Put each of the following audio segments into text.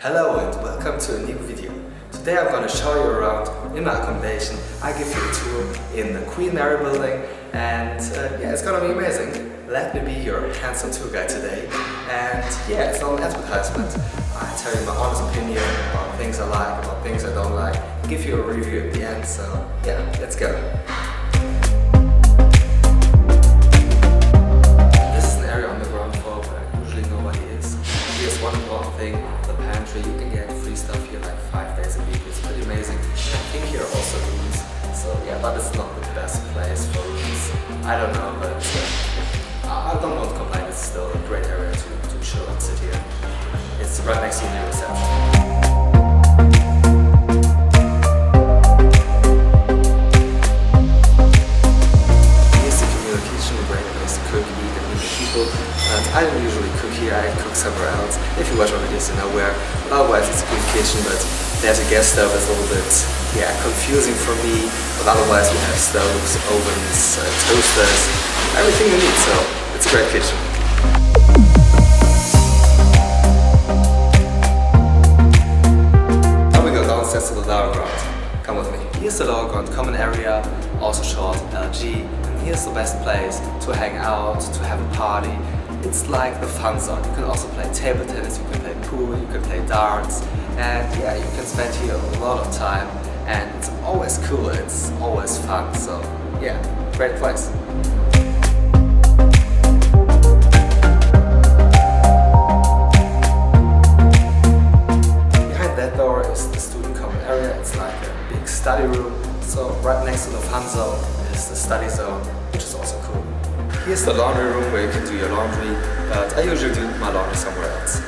Hello and welcome to a new video. Today I'm going to show you around in my accommodation. I give you a tour in the Queen Mary building and yeah, it's going to be amazing. Let me be your handsome tour guide today. And yeah, it's not an advertisement. I tell you my honest opinion about things I like, about things I don't like. Give you a review at the end, so yeah, let's go. This is an area on the ground floor where usually nobody is. Here's one important thing, the pantry. You can get free stuff here like 5 days a week. It's pretty amazing. I think here are also rooms. So yeah, but it's not the best place for rooms. I don't know, but I don't want to complain. It's still a great area to chill and sit here. It's right next to the reception. I don't usually cook here, I cook somewhere else. If you watch my videos you know where. Otherwise it's a good kitchen, but there's a gas stove that's a little bit confusing for me. But otherwise we have stoves, ovens, toasters, everything you need, so it's a great kitchen. Now we go downstairs to the lower ground. Come with me. Here's the lower ground common area, also short LG. And here's the best place to hang out, to have a party. It's like the fun zone. You can also play table tennis, you can play pool, you can play darts, and yeah, you can spend here a lot of time, and it's always cool, it's always fun, so yeah, great place. Behind that door is the student common area. It's like a big study room, so right next to the fun zone is the study zone, which is also cool. Here's the laundry room where you can do your laundry, but I usually do my laundry somewhere else.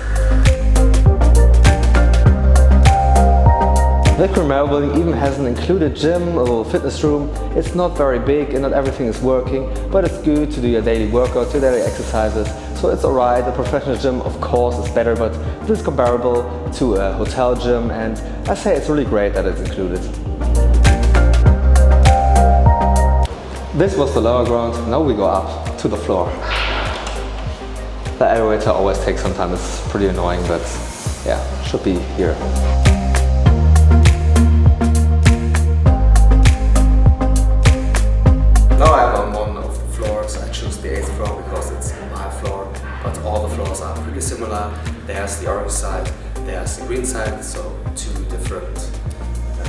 The Queen Mary building even has an included gym, a little fitness room. It's not very big and not everything is working, but it's good to do your daily workouts, your daily exercises. So it's alright. The professional gym of course is better, but it is comparable to a hotel gym, and I say it's really great that it's included. This was the lower ground, now we go up to the floor. The elevator always takes some time, it's pretty annoying, but yeah, should be here. Now I'm on one of the floors. I choose the 8th floor because it's my floor, but all the floors are pretty similar. There's the orange side, there's the green side, so two different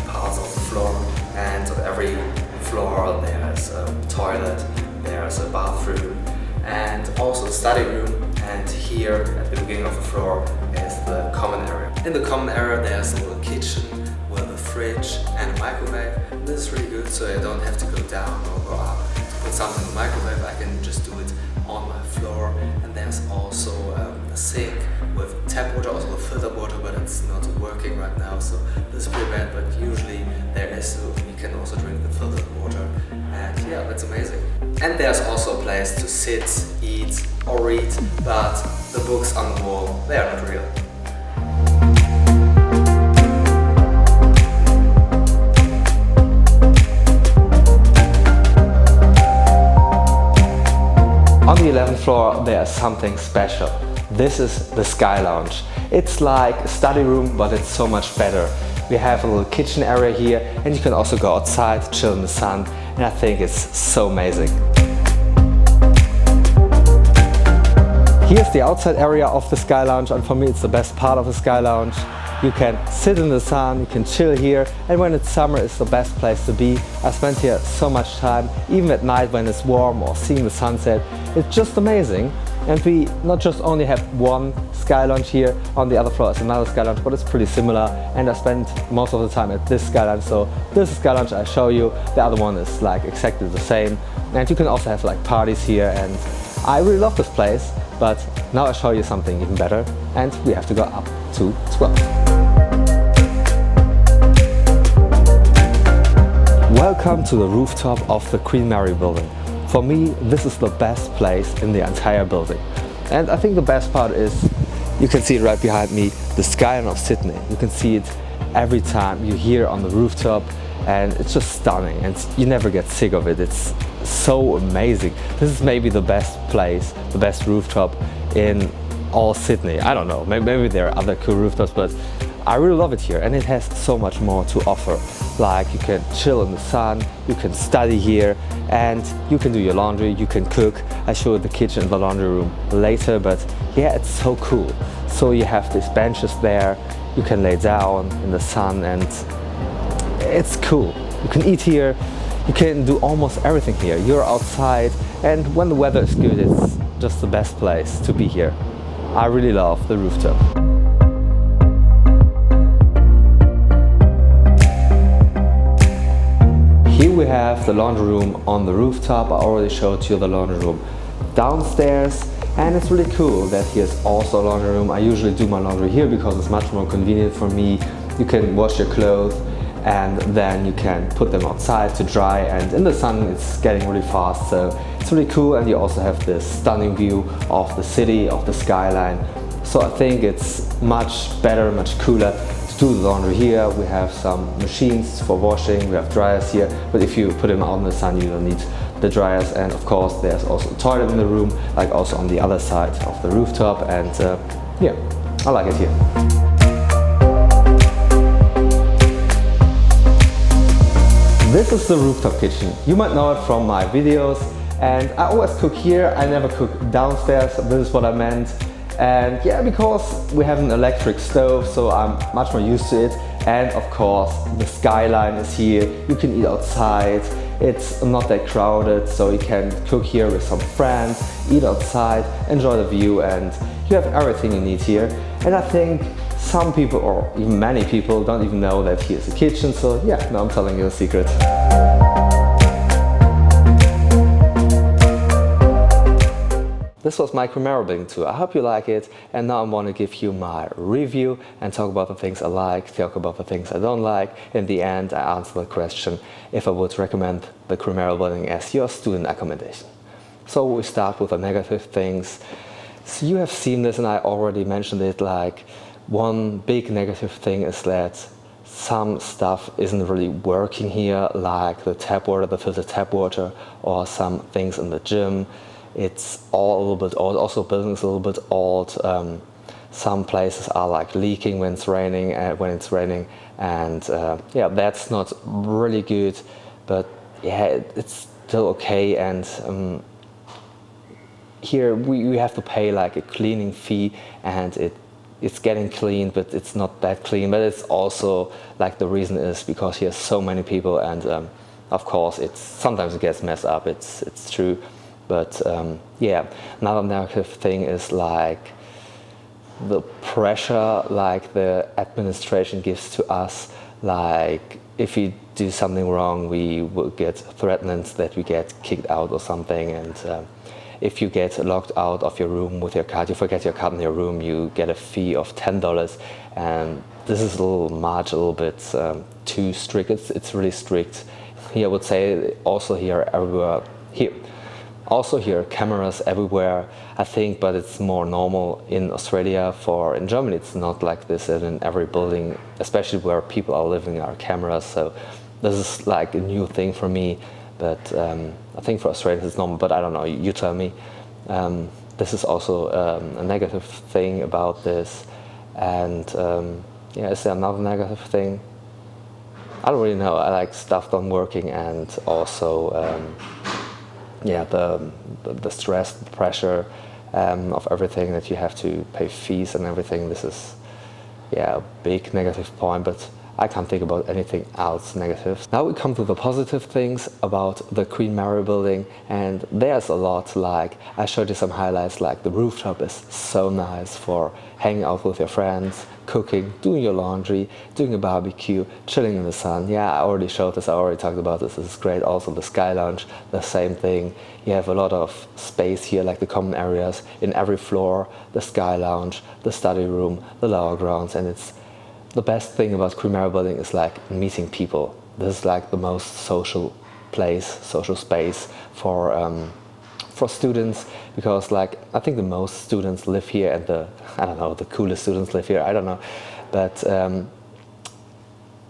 parts of the floor, and on every floor there's a toilet, there's a bathroom, and also a study room. And here at the beginning of the floor is the common area. In the common area there's a little kitchen with a fridge and a microwave. This is really good, so I don't have to go down or go up to put something in the microwave. I can just do it on my floor. And there's also a sink with tap water, also with filtered water, but it's not working right now, so this is pretty bad, but usually there is, so you can also drink the filtered water, and yeah, that's amazing. And there's also a place to sit, eat or read, but the books on the wall, they are not real. On the 11th floor there's something special. This is the Sky Lounge. It's like a study room, but it's so much better. We have a little kitchen area here, and you can also go outside, chill in the sun, and I think it's so amazing. Here's the outside area of the Sky Lounge, and for me it's the best part of the Sky Lounge. You can sit in the sun, you can chill here, and when it's summer it's the best place to be. I spent here so much time, even at night when it's warm or seeing the sunset. It's just amazing. And we not just only have one Sky Lounge here, on the other floor is another Sky Lounge, but it's pretty similar, and I spend most of the time at this Sky Lounge. So this is Sky Lounge I show you, the other one is like exactly the same. And you can also have like parties here, and I really love this place. But now I show you something even better, and we have to go up to 12. Welcome to the rooftop of the Queen Mary building. For me, this is the best place in the entire building. And I think the best part is, you can see it right behind me, the skyline of Sydney. You can see it every time you're here on the rooftop, and it's just stunning, and you never get sick of it. It's so amazing. This is maybe the best place, the best rooftop in all Sydney. I don't know, maybe there are other cool rooftops, but I really love it here, and it has so much more to offer. Like, you can chill in the sun, you can study here, and you can do your laundry, you can cook. I show you the kitchen and the laundry room later, but yeah, it's so cool. So you have these benches there, you can lay down in the sun, and it's cool. You can eat here, you can do almost everything here. You're outside, and when the weather is good, it's just the best place to be here. I really love the rooftop. Here we have the laundry room on the rooftop. I already showed you the laundry room downstairs, and it's really cool that here's also a laundry room. I usually do my laundry here because it's much more convenient for me. You can wash your clothes and then you can put them outside to dry, and in the sun it's getting really fast, so it's really cool. And you also have this stunning view of the city, of the skyline. So I think it's much better, much cooler to do the laundry here. We have some machines for washing, we have dryers here, but if you put them out in the sun you don't need the dryers. And of course there's also a toilet in the room, like also on the other side of the rooftop, and yeah, I like it here. This is the rooftop kitchen. You might know it from my videos, and I always cook here. I never cook downstairs. This is what I meant. And yeah, because we have an electric stove, so I'm much more used to it. And of course, the skyline is here. You can eat outside. It's not that crowded, so you can cook here with some friends, eat outside, enjoy the view, and you have everything you need here. And I think some people, or even many people, don't even know that here's a kitchen, so yeah, now I'm telling you a secret. This was my Cremera building tour. I hope you like it, and now I want to give you my review and talk about the things I like, talk about the things I don't like. In the end, I answer the question if I would recommend the Cremera building as your student accommodation. So we start with the negative things. So you have seen this, and I already mentioned it, like one big negative thing is that some stuff isn't really working here, like the tap water, the filtered tap water, or some things in the gym. It's all a little bit old. Also, building is a little bit old. Some places are like leaking when it's raining, and yeah, that's not really good. But yeah, it's still okay. And here we have to pay like a cleaning fee, and it's getting cleaned, but it's not that clean. But it's also like the reason is because he has so many people, and of course sometimes it gets messed up. It's true. But yeah, another negative thing is like the pressure like the administration gives to us. Like if we do something wrong, we will get threatened that we get kicked out or something. And if you get locked out of your room with your card, you forget your card in your room, you get a fee of $10. And this is a little much, a little bit too strict. It's really strict. Here I would say also here everywhere here. Also here, cameras everywhere, I think, but it's more normal in Australia. In Germany, it's not like this, and in every building, especially where people are living, are cameras. So this is like a new thing for me, but I think for Australians it's normal, but I don't know, you tell me. This is also a negative thing about this. And yeah, is there another negative thing? I don't really know. I like stuff not working, and also yeah, the stress, the pressure of everything, that you have to pay fees and everything. This is, yeah, a big negative point, but I can't think about anything else negative. Now we come to the positive things about the Queen Mary building, and there's a lot. Like I showed you some highlights, like the rooftop is so nice for hanging out with your friends, cooking, doing your laundry, doing a barbecue, chilling in the sun. Yeah, I already showed this, I already talked about this. This is great. Also the Sky Lounge, the same thing. You have a lot of space here, like the common areas in every floor, the Sky Lounge, the study room, the lower grounds, and it's the best thing about Queen Mary building is like meeting people. This is like the most social place, social space for students, because like I think the most students live here, and the coolest students live here, I don't know, but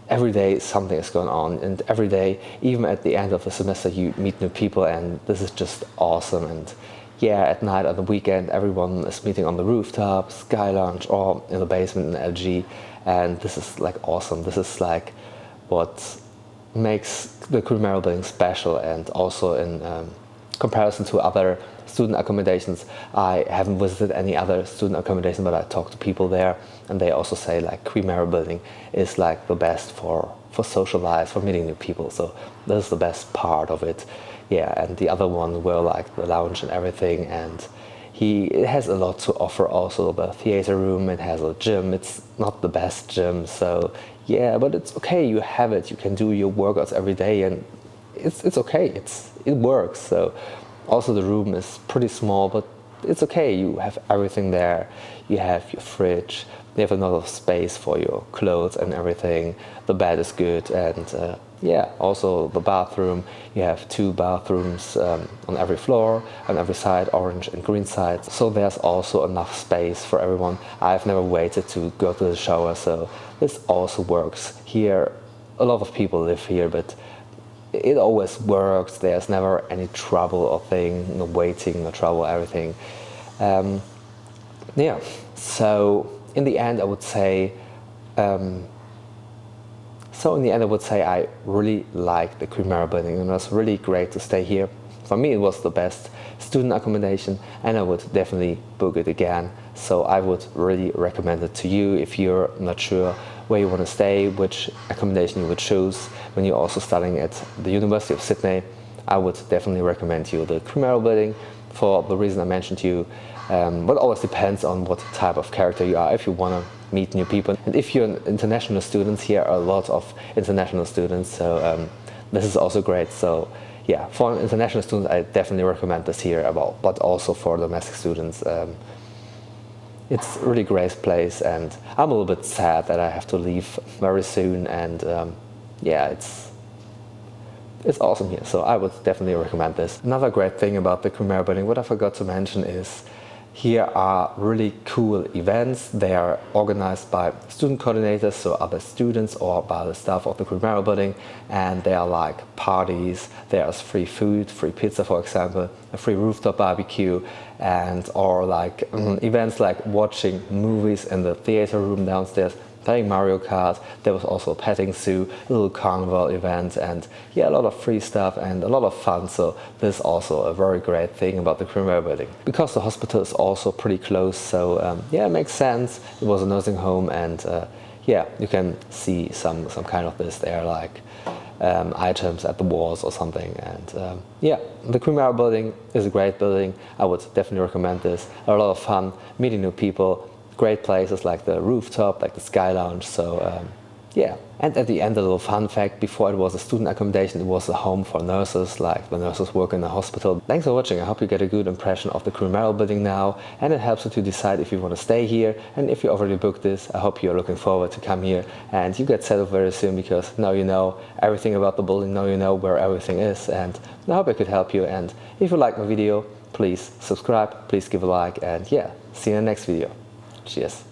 every day something is going on, and every day, even at the end of the semester, you meet new people, and this is just awesome. And yeah, at night on the weekend everyone is meeting on the rooftop, Sky Lounge, or in the basement in LG, and this is like awesome. This is like what makes the Primero building special, and also in comparison to other student accommodations. I haven't visited any other student accommodation, but I talked to people there, and they also say like Primero building is like the best for social life, for meeting new people. So this is the best part of it. Yeah, and the other one were like the lounge and everything, and it has a lot to offer. Also the theater room, it has a gym. It's not the best gym, so yeah, but it's okay. You have it. You can do your workouts every day, and it's okay. It works. So also the room is pretty small, but it's okay. You have everything there. You have your fridge. You have a lot of space for your clothes and everything. The bed is good, and yeah, also the bathroom. You have 2 bathrooms on every floor, on every side, orange and green side. So there's also enough space for everyone. I've never waited to go to the shower, so this also works. Here, a lot of people live here, but it always works. There's never any trouble or thing, no waiting, no trouble, everything. Yeah, so in the end I would say I really like the Primero building, and it was really great to stay here. For me, it was the best student accommodation, and I would definitely book it again. So I would really recommend it to you if you're not sure where you want to stay, which accommodation you would choose when you're also studying at the University of Sydney. I would definitely recommend you the Primero building for the reason I mentioned to you. But it always depends on what type of character you are, if you want to meet new people. And if you're an international student, here are a lot of international students, so this is also great. So yeah, for an international student, I definitely recommend this here, but also for domestic students. It's a really great place, and I'm a little bit sad that I have to leave very soon, and yeah, it's awesome here, so I would definitely recommend this. Another great thing about the Primero building, what I forgot to mention, is here are really cool events. They are organized by student coordinators, so other students, or by the staff of the Primero building, and they are like parties. There's free food, free pizza, for example, a free rooftop barbecue, and or like events like watching movies in the theater room downstairs, playing Mario Kart. There was also a petting zoo, a little carnival event, and yeah, a lot of free stuff and a lot of fun. So this is also a very great thing about the Primero building. Because the hospital is also pretty close, so yeah, it makes sense. It was a nursing home, and yeah, you can see some kind of this there, like items at the walls or something. And yeah, the Primero building is a great building. I would definitely recommend this. A lot of fun, meeting new people, great places like the Rooftop, like the Sky Lounge. So yeah. And at the end, a little fun fact: before it was a student accommodation, it was a home for nurses, like the nurses work in the hospital. Thanks for watching. I hope you get a good impression of the Primero building now, and it helps you to decide if you want to stay here. And if you already booked this, I hope you're looking forward to come here and you get settled very soon, because now you know everything about the building, now you know where everything is, and I hope I could help you. And if you like my video, please subscribe, please give a like, and yeah, see you in the next video. Cheers.